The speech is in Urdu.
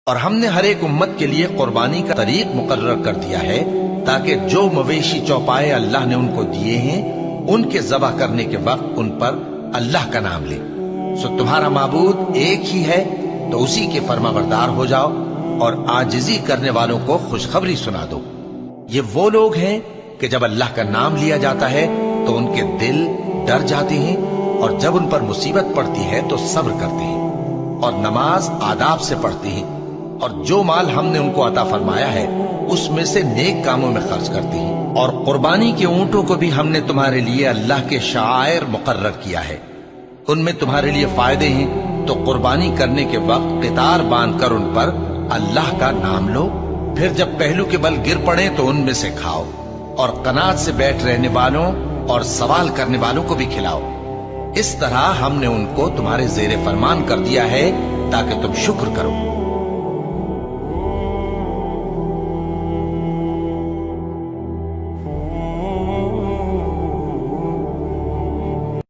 اور ہم نے ہر ایک امت کے لیے قربانی کا طریق مقرر کر دیا ہے تاکہ جو مویشی چوپائے اللہ نے ان کو دیے ہیں ان کے ذبح کرنے کے وقت ان پر اللہ کا نام لے۔ سو تمہارا معبود ایک ہی ہے تو اسی کے فرما بردار ہو جاؤ اور عاجزی کرنے والوں کو خوشخبری سنا دو۔ یہ وہ لوگ ہیں کہ جب اللہ کا نام لیا جاتا ہے تو ان کے دل ڈر جاتے ہیں اور جب ان پر مصیبت پڑتی ہے تو صبر کرتے ہیں اور نماز آداب سے پڑھتے ہیں اور جو مال ہم نے ان کو عطا فرمایا ہے اس میں سے نیک کاموں میں خرچ کرتے ہیں۔ اور قربانی کے اونٹوں کو بھی ہم نے تمہارے لیے اللہ کے شعائر مقرر کیا ہے، ان میں تمہارے لیے فائدے ہیں، تو قربانی کرنے کے وقت قطار باندھ کر ان پر اللہ کا نام لو، پھر جب پہلو کے بل گر پڑے تو ان میں سے کھاؤ اور قناعت سے بیٹھ رہنے والوں اور سوال کرنے والوں کو بھی کھلاؤ۔ اس طرح ہم نے ان کو تمہارے زیر فرمان کر دیا ہے تاکہ تم شکر کرو۔